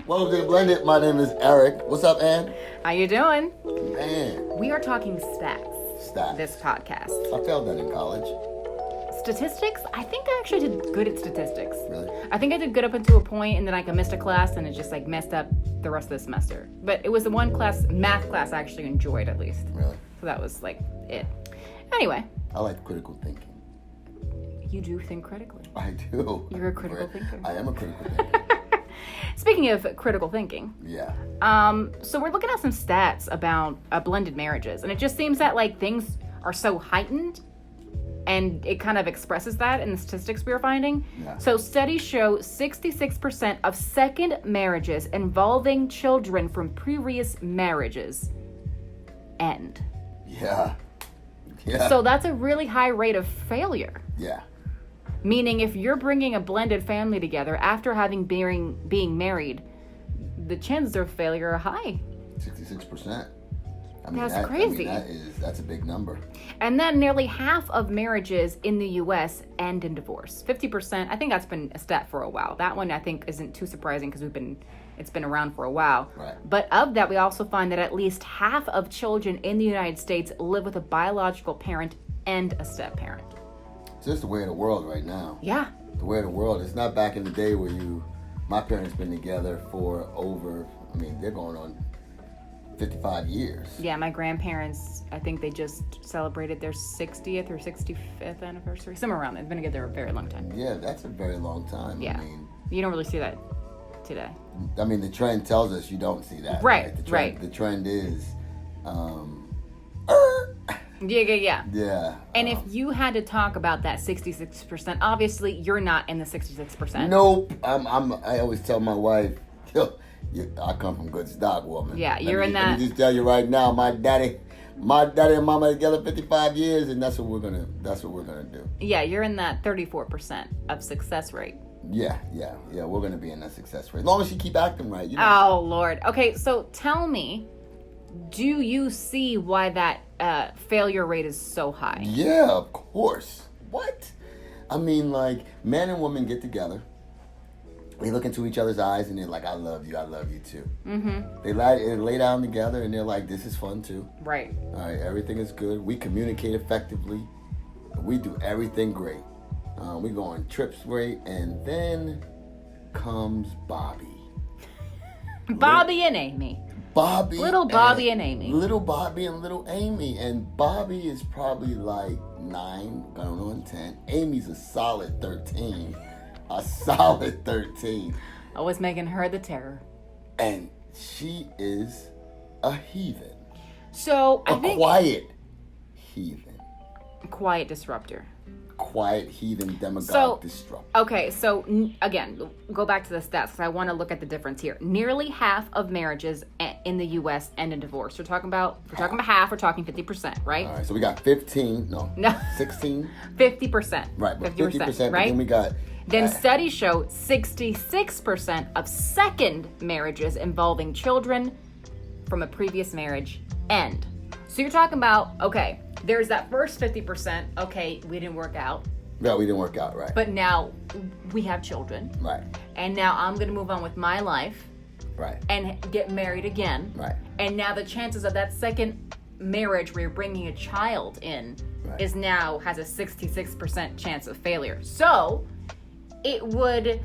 Welcome to the Blended. My name is Eric. What's up, Ann? How you doing? Man, We are talking stats. Stats. This podcast. I failed that in college. Statistics? I think I actually did good at statistics. Really? I think I did good up until a point, and then I missed a class, and it just like messed up the rest of the semester. But it was the one class, math class, I actually enjoyed at least. Really? So that was like it. Anyway, I like critical thinking. you do think critically. I do. You're a critical thinker. I am a critical thinker. Speaking of critical thinking, Yeah. so we're looking at some stats about blended marriages, and it just seems that like things are so heightened, and it kind of expresses that in the statistics we were finding. Yeah. So studies show 66% of second marriages involving children from previous marriages end. Yeah. Yeah. So that's a really high rate of failure. Yeah. Meaning, if you're bringing a blended family together after having being married, the chances of failure are high. 66%. That's crazy. That's a big number. And then nearly half of marriages in the U.S. end in divorce. 50%. I think that's been a stat for a while. That one I think isn't too surprising because it's been around for a while. Right. But of that, we also find that at least half of children in the United States live with a biological parent and a step parent. It's just the way of the world right now. Yeah. The way of the world. It's not back in the day where my parents been together for they're going on 55 years. Yeah, my grandparents, I think they just celebrated their 60th or 65th anniversary. Somewhere around there. They've been together a very long time. Yeah, that's a very long time. Yeah. You don't really see that today. The trend tells us you don't see that. Right, The trend, right. The trend is, Yeah. yeah. And if you had to talk about that 66%, obviously you're not in the 66%. Nope. I always tell my wife, I come from good stock, woman. Yeah, you're in Let that. me just tell you right now, my daddy and mama together 55 years, and that's what we're gonna do. Yeah, you're in that 34% of success rate. Yeah. We're gonna be in that success rate as long as you keep acting right. Oh, Lord. Okay, so tell me, do you see why that failure rate is so high? Yeah, of course. What? Men and women get together. They look into each other's eyes and they're like, I love you too. Mm-hmm. They lay down together and they're like, this is fun too. Right. All right, everything is good. We communicate effectively. We do everything great. We go on trips great. And then comes Bobby. Bobby and Amy. Little Bobby and Amy. Little Bobby and little Amy. And Bobby is probably like 9, going on 10. Amy's a solid 13. A solid 13. Always making her the terror. And she is a heathen. So, I think... Quiet heathen. Quiet disruptor. Quiet heathen demagogue disruptor. Okay, so again, go back to the stats because I want to look at the difference here. Nearly half of marriages in the U.S. end in divorce. We're talking about half. We're talking 50%, right? All right, so we got 15. No. 16. 50%. Right, but 50%. Right. But then we got. Then studies show 66% of second marriages involving children from a previous marriage end. So you're talking about, okay, there's that first 50%, okay, we didn't work out. Yeah, we didn't work out, right. But now we have children. Right. And now I'm going to move on with my life. Right. And get married again. Right. And now the chances of that second marriage where you're bringing a child in has a 66% chance of failure. So it would,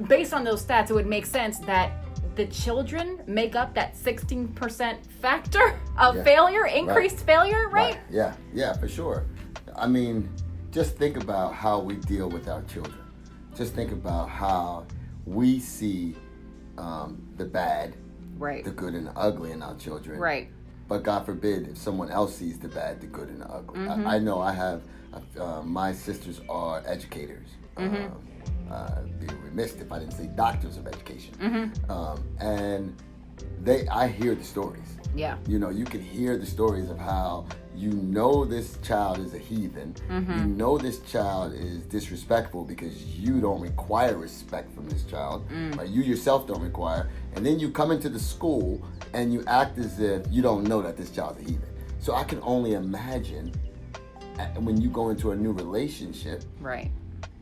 based on those stats, it would make sense that the children make up that 16% factor of failure, increased failure, right? Yeah, for sure. Just think about how we deal with our children. Just think about how we see the bad, the good, and the ugly in our children. Right. But God forbid if someone else sees the bad, the good, and the ugly. Mm-hmm. I know I have, my sisters are educators. Mm-hmm. Be remiss if I didn't say doctors of education. Mm-hmm. And I hear the stories. Yeah. You can hear the stories of how this child is a heathen. Mm-hmm. This child is disrespectful because you don't require respect from this child. Right? You yourself don't require. And then you come into the school and you act as if you don't know that this child's a heathen. So I can only imagine when you go into a new relationship. Right.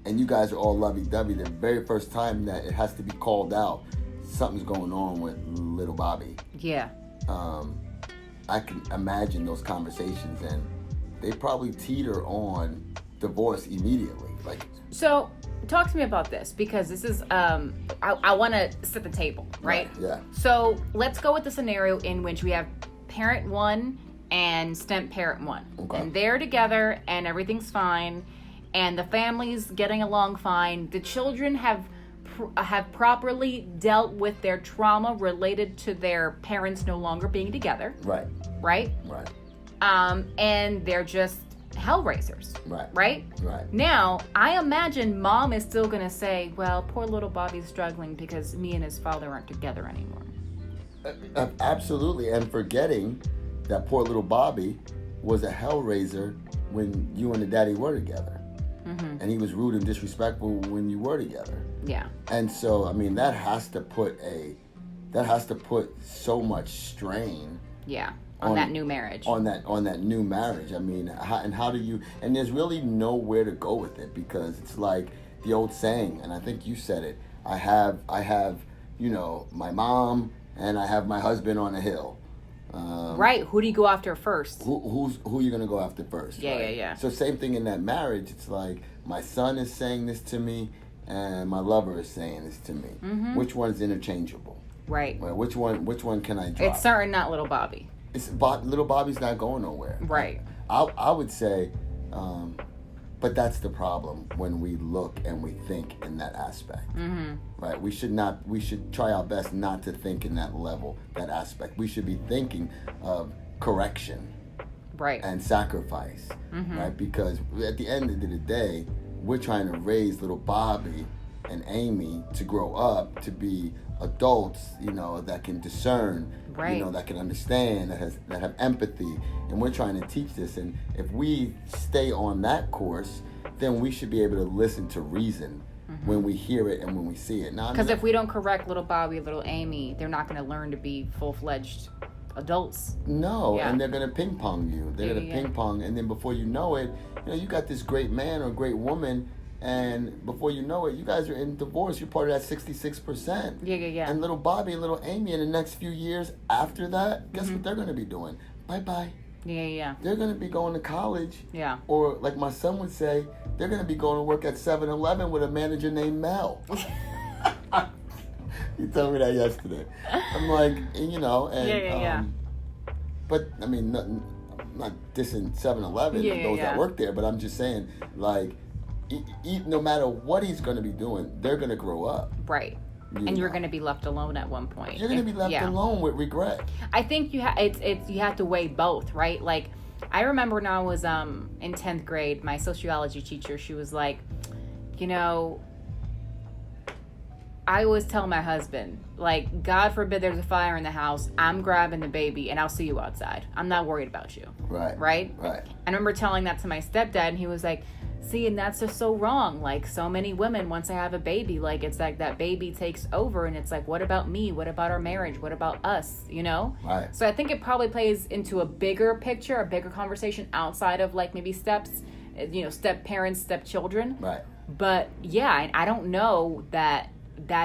And you guys are all lovey-dovey, the very first time that it has to be called out, something's going on with little Bobby. Yeah. I can imagine those conversations, and they probably teeter on divorce immediately. Like, so talk to me about this, because this is I want to set the table, right? Yeah. So let's go with the scenario in which we have parent one and step parent one, Okay. and they're together and everything's fine, and the family's getting along fine. The children have properly dealt with their trauma related to their parents no longer being together, Right. right? Right. And they're just hellraisers, Right. right? Right. Now, I imagine mom is still going to say, well, poor little Bobby's struggling because me and his father aren't together anymore. Absolutely, and forgetting that poor little Bobby was a hellraiser when you and the daddy were together. Mm-hmm. And he was rude and disrespectful when you were together. Yeah. And so, I mean, that has to put so much strain. Yeah. On that new marriage. On that new marriage. I mean, how do you? And there's really nowhere to go with it, because it's like the old saying, and I think you said it. I have, my mom, and I have my husband on a hill. Right. Who do you go after first? Who are you gonna go after first? Yeah, right? yeah. So same thing in that marriage. It's like my son is saying this to me, and my lover is saying this to me. Mm-hmm. Which one's interchangeable? Right. Right? Which one can I drop? It's certainly not little Bobby. Little Bobby's not going nowhere. Right. I would say, but that's the problem when we look and we think in that aspect. Mm-hmm. Right. We should try our best not to think in that level, that aspect. We should be thinking of correction. Right. And sacrifice. Mm-hmm. Right. Because at the end of the day, we're trying to raise little Bobby and Amy to grow up to be adults, that can discern, right. That can understand, that have empathy, and we're trying to teach this. And if we stay on that course, then we should be able to listen to reason when we hear it and when we see it. Because if we don't correct little Bobby, little Amy, they're not going to learn to be full-fledged adults. No, yeah. And they're going to ping pong you. They're going to ping pong, and then before you know it, you got this great man or great woman. And before you know it, you guys are in divorce. You're part of that 66%. Yeah. And little Bobby and little Amy in the next few years after that, guess what they're going to be doing? Bye-bye. Yeah. They're going to be going to college. Yeah. Or like my son would say, they're going to be going to work at 7-Eleven with a manager named Mel. He told me that yesterday. I'm like, and Yeah. But, I mean, not dissing 7-Eleven and those that work there, but I'm just saying, like, no matter what he's going to be doing, they're going to grow up. Right. And you're going to be left alone at one point. You're going to be left alone with regret. I think you have to weigh both, right? Like, I remember when I was in 10th grade, my sociology teacher, she was like, I always tell my husband, like, God forbid there's a fire in the house, I'm grabbing the baby and I'll see you outside. I'm not worried about you. Right. Right? Right. I remember telling that to my stepdad, and he was like, see, and that's just so wrong. Like, so many women, once they have a baby, like, it's like that baby takes over, and it's like, what about me? What about our marriage? What about us? Right. So I think it probably plays into a bigger picture, a bigger conversation outside of, like, maybe step parents, step children. Right. But yeah, I don't know that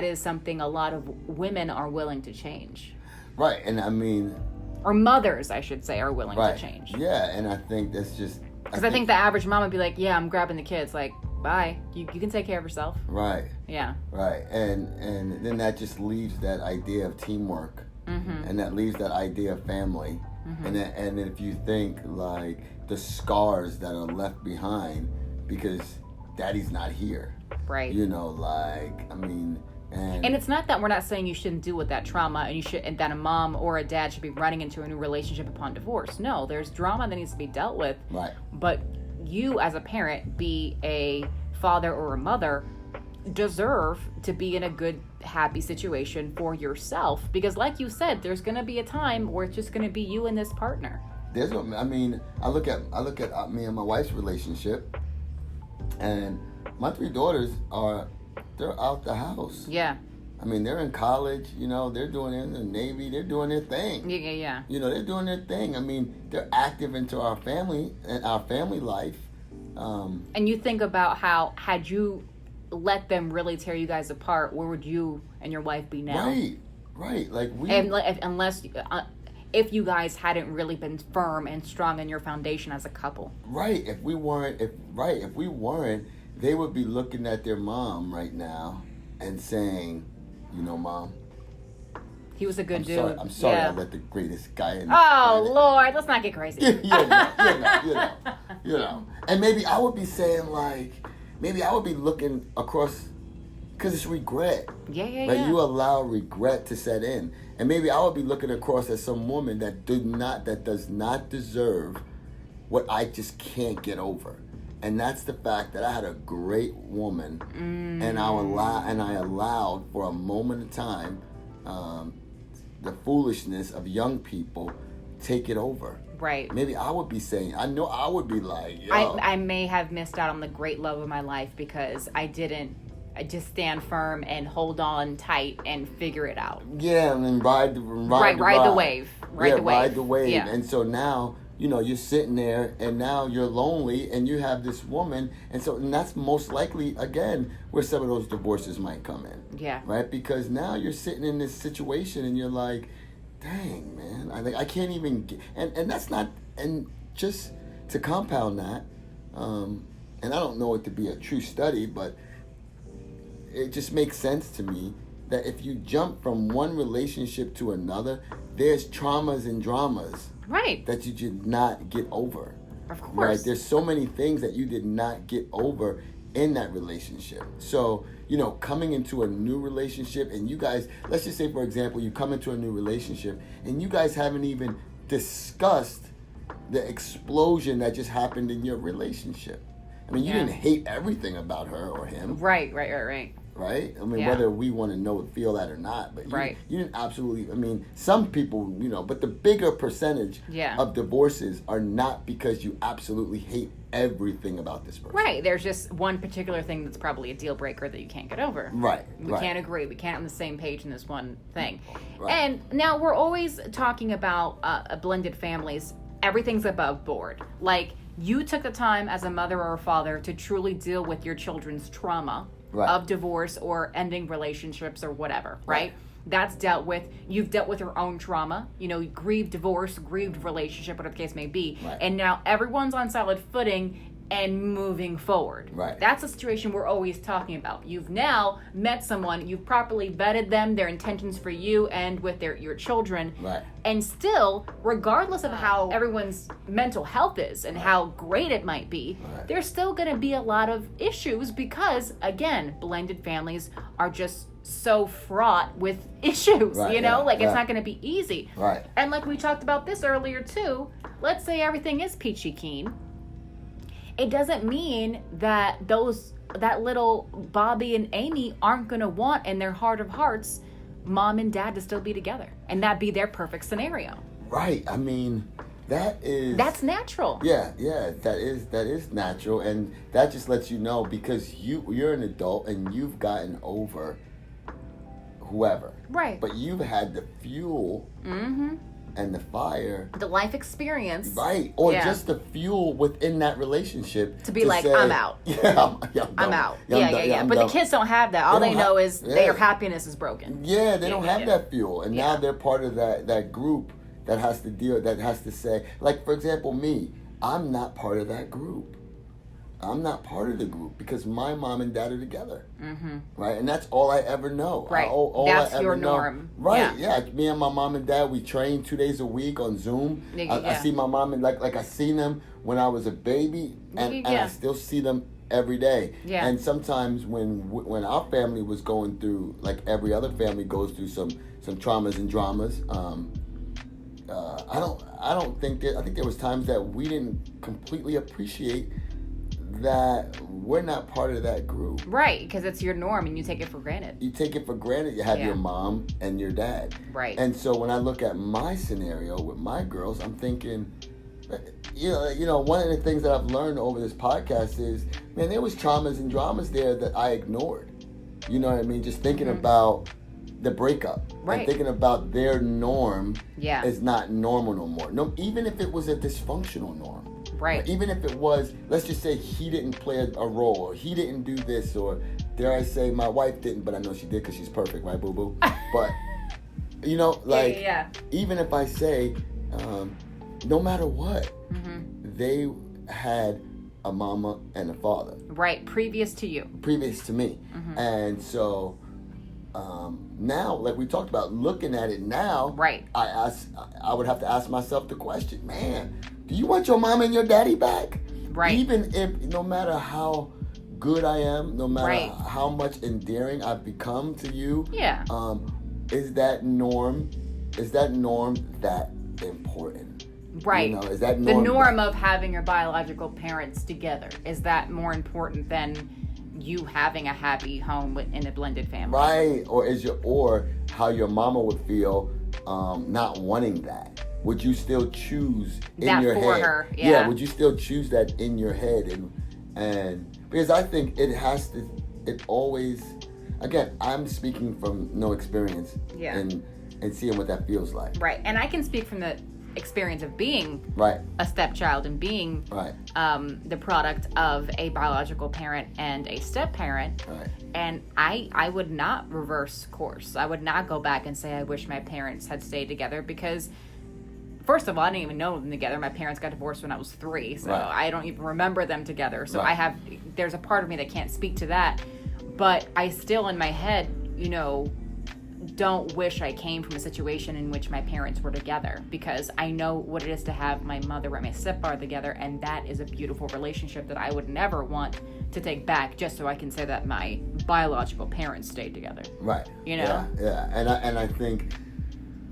is something a lot of women are willing to change. Right. And I mean, or mothers, I should say, are willing right. to change. Yeah, and I think that's just... Because I think the average mom would be like, yeah, I'm grabbing the kids. Like, bye. You can take care of yourself. Right. Yeah. Right. And then that just leaves that idea of teamwork. Mm-hmm. And that leaves that idea of family. Mm-hmm. And if you think, like, the scars that are left behind because daddy's not here. Right. And it's not that we're not saying you shouldn't deal with that trauma and that a mom or a dad should be running into a new relationship upon divorce. No, there's drama that needs to be dealt with. Right. But you as a parent, be a father or a mother, deserve to be in a good, happy situation for yourself. Because like you said, there's going to be a time where it's just going to be you and this partner. I look at me and my wife's relationship, and my 3 daughters they're out the house. Yeah. I mean, they're in college, they're doing it in the Navy, they're doing their thing. Yeah. They're doing their thing. I mean, they're active into our family and our family life. And you think about how, had you let them really tear you guys apart, where would you and your wife be now? Right. Like unless if you guys hadn't really been firm and strong in your foundation as a couple. Right. If we weren't, they would be looking at their mom right now and saying, you know, Mom, he was a good dude. I'm sorry I let the greatest guy in. Lord, let's not get crazy. You know. And maybe I would be saying, like, maybe I would be looking across, because it's regret. Yeah. You allow regret to set in. And maybe I would be looking across at some woman that does not deserve what I just can't get over. And that's the fact that I had a great woman, and I allowed for a moment of time the foolishness of young people take it over. Right. Maybe I would be saying, I know I would be like, yo. I may have missed out on the great love of my life because I just stand firm and hold on tight and figure it out. Yeah, and then ride the wave. Ride the wave. Yeah. And so now, you know, you're sitting there and now you're lonely and you have this woman. And that's most likely, again, where some of those divorces might come in. Yeah. Right? Because now you're sitting in this situation and you're like, dang, man, I can't even get, and that's not, and just to compound that, and I don't know it to be a true study, but it just makes sense to me that if you jump from one relationship to another, there's traumas and dramas. Right. That you did not get over. Of course. Right? There's so many things that you did not get over in that relationship. So, you know, coming into a new relationship and you guys, let's just say, for example, you come into a new relationship and you guys haven't even discussed the explosion that just happened in your relationship. I mean, you didn't hate everything about her or him. Right? Right? I mean, whether we want to feel that or not, but you didn't absolutely, I mean, some people, you know, but the bigger percentage of divorces are not because you absolutely hate everything about this person. Right. There's just one particular thing that's probably a deal breaker that you can't get over. Right. We can't agree. We can't on the same page in this one thing. Right. And now we're always talking about blended families. Everything's above board. Like, you took the time as a mother or a father to truly deal with your children's trauma of divorce or ending relationships or whatever, right? That's dealt with. You've dealt with your own trauma, you know, grieved divorce, grieved relationship, whatever the case may be. Right. And now everyone's on solid footing and moving forward. Right. That's a situation we're always talking about. You've now met someone, you've properly vetted them, their intentions for you and with your children. Right. And still, regardless of how everyone's mental health is and how great it might be, there's still going to be a lot of issues because, again, blended families are just so fraught with issues, you know? It's not going to be easy. Right. And like we talked about this earlier too, let's say everything is peachy keen. It doesn't mean that that little Bobby and Amy aren't going to want in their heart of hearts mom and dad to still be together and that be their perfect scenario. Right. I mean, that's natural. Yeah, that is natural, and that just lets you know because you're an adult and you've gotten over whoever. Right. But you've had the fuel and the fire, the life experience, right? Or just the fuel within that relationship to be like, say, I'm out. I'm out. Yeah. But the kids don't have that. All they know is their happiness is broken. Yeah, they don't have that fuel, and now they're part of that group that has to say, like, for example, me, I'm not part of that group. I'm not part of the group because my mom and dad are together, right? And that's all I ever know. Right, that's your norm. Right, yeah. Me and my mom and dad, we train 2 days a week on Zoom. I see my mom and like I seen them when I was a baby, and I still see them every day. Yeah. And sometimes when our family was going through, like every other family goes through some traumas and dramas. I think there was times that we didn't completely appreciate that we're not part of that group. Right, because it's your norm and you take it for granted. You take it for granted. You have your mom and your dad. Right. And so when I look at my scenario with my girls, I'm thinking, you know, one of the things that I've learned over this podcast is, man, there was traumas and dramas there that I ignored. You know what I mean? Just thinking about the breakup. Right. And thinking about their norm is not normal no more. No, even if it was a dysfunctional norm. Right. Even if it was, let's just say he didn't play a role, or he didn't do this, or dare I say my wife didn't, but I know she did because she's perfect, right, boo boo? But you know, like, even if I say, no matter what, they had a mama and a father. Right, previous to you. Previous to me. And so now, like we talked about, looking at it now, right, I would have to ask myself the question, man, do you want your mama and your daddy back? Right. Even if, no matter how good I am, no matter how much endearing I've become to you, is that norm that important? Right. You know, is that the norm of having your biological parents together, is that more important than you having a happy home in a blended family? Right. Or how your mama would feel not wanting that. Would you still choose in that your for head? Her? Yeah. Would you still choose that in your head? And because I think it always, again, I'm speaking from no experience and seeing what that feels like. Right. And I can speak from the experience of being a stepchild and being the product of a biological parent and a step parent. And I would not reverse course. I would not go back and say I wish my parents had stayed together, because first of all, I didn't even know them together. My parents got divorced when I was 3, so I don't even remember them together. So there's a part of me that can't speak to that, but I still in my head, you know, don't wish I came from a situation in which my parents were together, because I know what it is to have my mother and my stepfather together, and that is a beautiful relationship that I would never want to take back just so I can say that my biological parents stayed together. Right. You know? Yeah. And I think,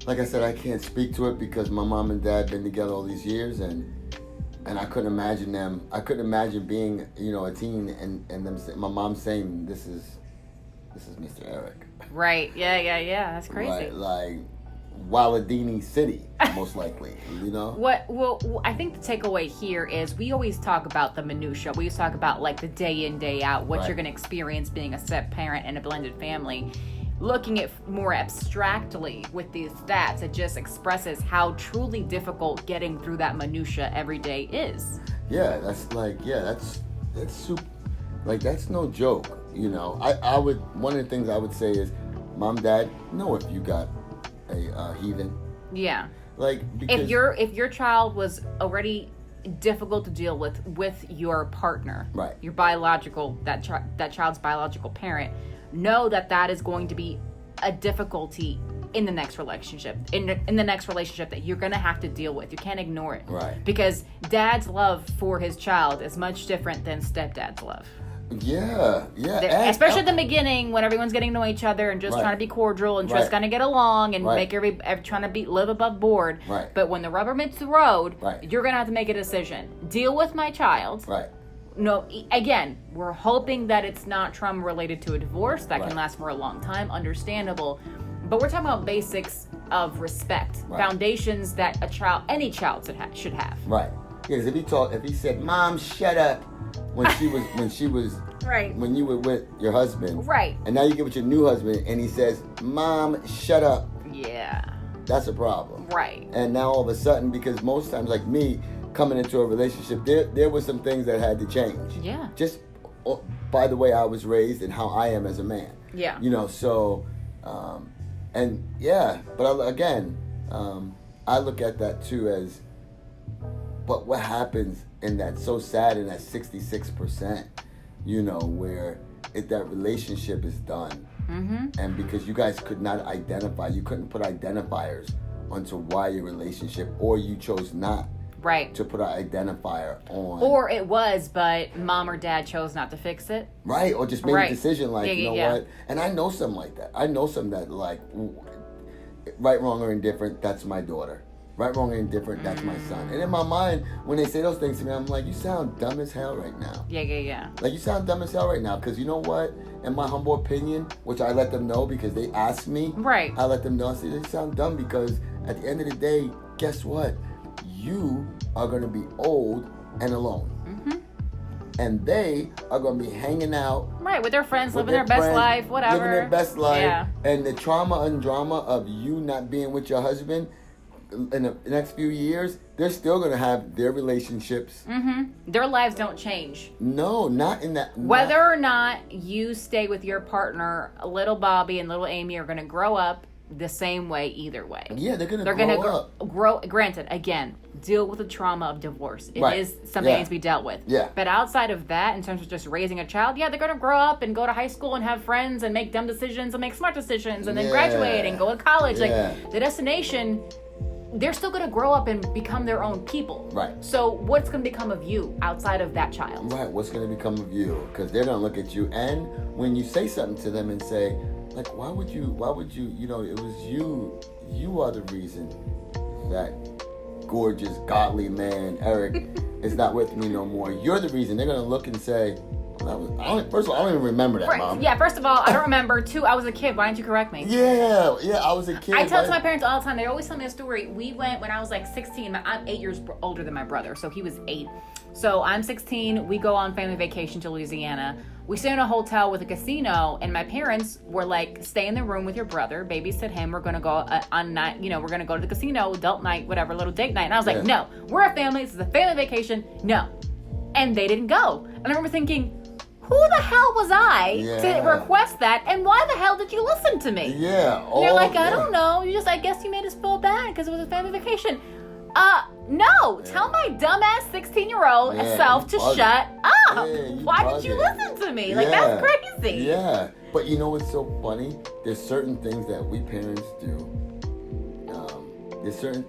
like I said, I can't speak to it because my mom and dad been together all these years, and I couldn't imagine them. I couldn't imagine being, you know, a teen and them. My mom saying, "This is Mr. Eric." Right. Yeah. That's crazy. Right. Like Waladini City, most likely. You know. Well, I think the takeaway here is we always talk about the minutia. We always talk about like the day in, day out, what you're going to experience being a step parent in a blended family. Looking at more abstractly with these stats, it just expresses how truly difficult getting through that minutia every day is. Yeah, that's super. Like, that's no joke. You know, I would, one of the things I would say is, Mom, Dad, know if you got a heathen. Yeah. Like, because if your child was already difficult to deal with your partner, your biological, that child's biological parent, know that is going to be a difficulty in the next relationship, in the next relationship that you're going to have to deal with. You can't ignore it. Right. Because dad's love for his child is much different than stepdad's love. Yeah. Especially at the beginning when everyone's getting to know each other and just trying to be cordial and just going to get along and make trying to live above board. Right. But when the rubber meets the road, you're going to have to make a decision. Deal with my child. Right. No, again, we're hoping that it's not trauma related to a divorce that can last for a long time. Understandable. But we're talking about basics of respect, foundations that any child should have. Right. Because if he said, "Mom, shut up," when she was when you were with your husband, and now you get with your new husband, and he says, "Mom, shut up." Yeah. That's a problem. Right. And now all of a sudden, because most times, like me, coming into a relationship, there were some things that had to change. Yeah. Just by the way I was raised and how I am as a man. Yeah. You know, so, but again, I look at that too as, but what happens in that, so sad, in that 66%, you know, where that relationship is done. Mm-hmm. And because you guys could not identify, you couldn't put identifiers onto why your relationship, or you chose not to put an identifier on. Or it was, but mom or dad chose not to fix it. Right, or just made a decision like, you know what? And I know some like that. I know some that like, right, wrong, or indifferent, that's my daughter. Right, wrong, or indifferent, that's my son. And in my mind, when they say those things to me, I'm like, you sound dumb as hell right now. Yeah. Like, you sound dumb as hell right now, because you know what? In my humble opinion, which I let them know because they asked me. Right. I let them know. I said, they sound dumb because at the end of the day, guess what? You are going to be old and alone. Mm-hmm. And they are going to be hanging out. Right, with their friends, living their best life, whatever. Living their best life. Yeah. And the trauma and drama of you not being with your husband in the next few years they're still gonna have their relationships. Their lives don't change. No, not in that. Whether or not you stay with your partner, little Bobby and little Amy are gonna grow up the same way either way. Yeah, they're gonna grow up. Grow. Granted, again, deal with the trauma of divorce. It Right. is something that needs to be dealt with. Yeah. But outside of that, in terms of just raising a child, yeah, they're gonna grow up and go to high school and have friends and make dumb decisions and make smart decisions and then Yeah. graduate and go to college. Yeah. Like the destination, they're still gonna grow up and become their own people. Right. So what's gonna become of you outside of that child? Right, what's going to become of you? Because they're going to look at you, and when you say something to them and say, like, why would you, you know, it was you are the reason that gorgeous, godly man, Eric, is not with me no more. You're the reason. They're going to look and say, first of all, I don't even remember that, Mom. Yeah, first of all, I don't remember. Two, I was a kid. Why didn't you correct me? Yeah, I was a kid. I tell it to my parents all the time. They always tell me a story. We went when I was like 16. I'm 8 years older than my brother, so he was 8. So I'm 16. We go on family vacation to Louisiana. We stay in a hotel with a casino, and my parents were like, "Stay in the room with your brother, babysit him. We're gonna go on night. You know, we're gonna go to the casino, adult night, whatever, little date night." And I was like, "No, we're a family. This is a family vacation. No." And they didn't go. And I remember thinking, who the hell was I to request that? And why the hell did you listen to me? Yeah. And you're like, I don't know. I guess you made us feel bad because it was a family vacation. No. Tell my dumbass 16-year-old self to shut up. Why did you listen to me? Like, that's crazy. Yeah. But you know what's so funny? There's certain things that we parents do.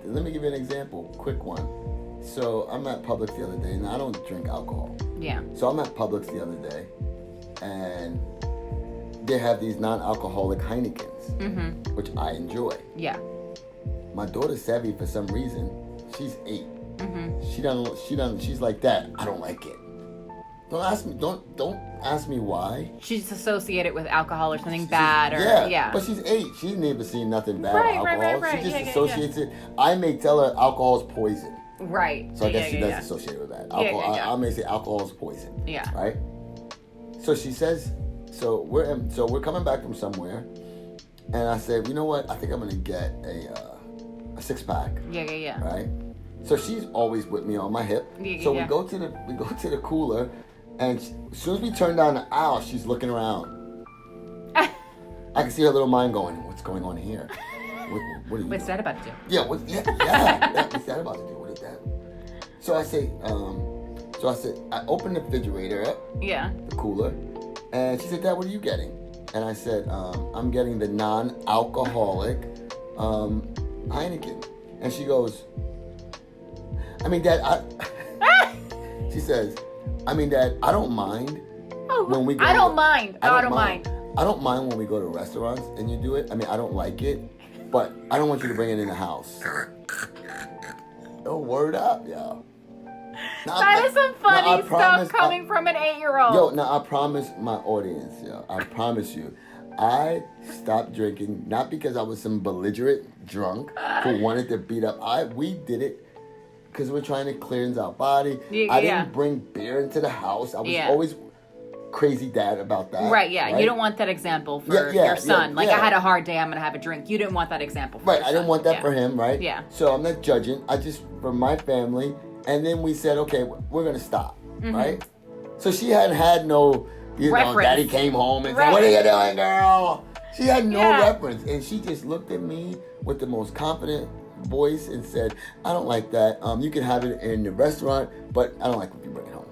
Let me give you an example. Quick one. So I'm at Publix the other day, and I don't drink alcohol. Yeah. So I'm at Publix the other day, and they have these non-alcoholic Heinekens, which I enjoy. Yeah. My daughter's savvy for some reason. She's 8. She's like, Dad, I don't like it. Don't ask me why. She's associated with alcohol or something bad or yeah. But she's 8. She's never seen nothing bad Right, with alcohol. right. She just associates it. I may tell her alcohol's poison. Right. So I guess she does associate with that. Alcohol, I may say alcohol is poison. Yeah. Right? So she says, so we're coming back from somewhere, and I said, you know what? I think I'm gonna get a 6-pack. Yeah. Right? So she's always with me on my hip. So we go to the cooler, and as soon as we turn down the aisle, she's looking around. I can see her little mind going, what's going on here? What are you What's that about to do? Yeah, what's that about to do? What is that? So I say, I opened the refrigerator up, the cooler, and she said, Dad, what are you getting? And I said, I'm getting the non-alcoholic Heineken. And she goes, I mean, Dad, she says, I mean, Dad, I don't mind when we go. I don't mind. I don't mind when we go to restaurants and you do it. I mean, I don't like it, but I don't want you to bring it in the house. Oh, word up, yo. That is some funny stuff coming from an 8-year-old. Yo, now I promise my audience, yo, I promise you, I stopped drinking, not because I was some belligerent drunk who wanted to beat up. We did it because we're trying to cleanse our body. I didn't bring beer into the house. I was always crazy dad about that. Right, yeah. Right? You don't want that example for your son. I had a hard day, I'm going to have a drink. You didn't want that example for your son. I didn't want that for him, right? Yeah. So I'm not judging. I just, for my family, and then we said, okay, we're going to stop, right? So she hadn't had no, daddy came home and said, what are you doing, girl? She had no reference. And she just looked at me with the most confident voice and said, I don't like that. You can have it in the restaurant, but I don't like when you bring it home.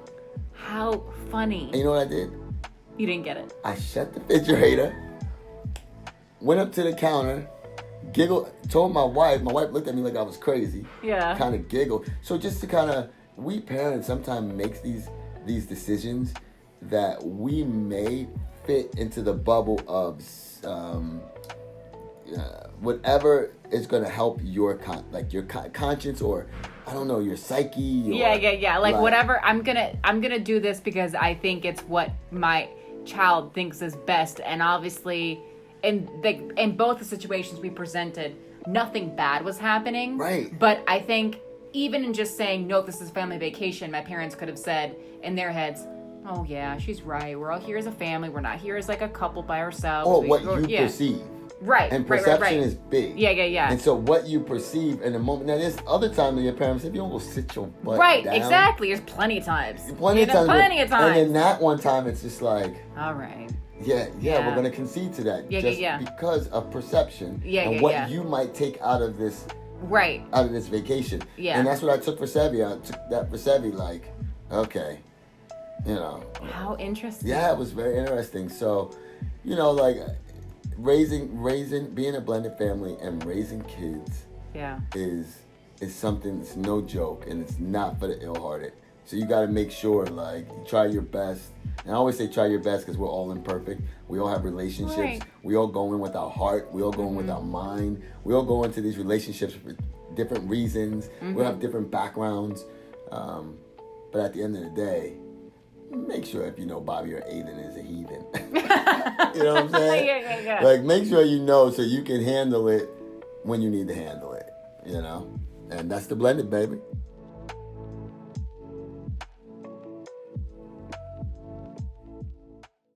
How funny. And you know what I did? You didn't get it. I shut the refrigerator, went up to the counter, giggled, told my wife looked at me like I was crazy. Yeah. Kind of giggled. So just to kind of, we parents sometimes make these decisions that we may fit into the bubble of whatever is going to help your conscience, or I don't know, your psyche. Yeah. Like whatever. I'm gonna do this because I think it's what my child thinks is best. And obviously, in both the situations we presented, nothing bad was happening. Right. But I think even in just saying, no, this is family vacation, my parents could have said in their heads, oh yeah, she's right. We're all here as a family. We're not here as like a couple by ourselves. Or what you perceive. Right. And right, perception right, right. is big. Yeah. And so what you perceive in a moment. Now, there's other times when your parents say, if you don't go sit your butt Right, down. exactly. There's plenty of times. Plenty of times. Plenty of times. And then that one time, it's just like, all right. yeah, Yeah. we're going to concede to that. Yeah, just yeah. because of perception and Yeah, what yeah. you might take out of this Right. vacation. Yeah. And that's what I took for Sevi. I took that for Sevi, like, okay, you know. How interesting. Yeah, it was very interesting. So, you know, like being a blended family and raising kids Yeah. is something that's no joke, and it's not for the ill-hearted. So you got to make sure, like, you try your best. And I always say try your best because we're all imperfect. We all have relationships. Right. We all go in with our heart. We all go in with our mind. We all go into these relationships for different reasons. We have different backgrounds. But at the end of the day, make sure if you know Bobby or Aiden is a heathen. You know what I'm saying? Yeah. Like, make sure you know so you can handle it when you need to handle it, you know? And that's the blended, baby.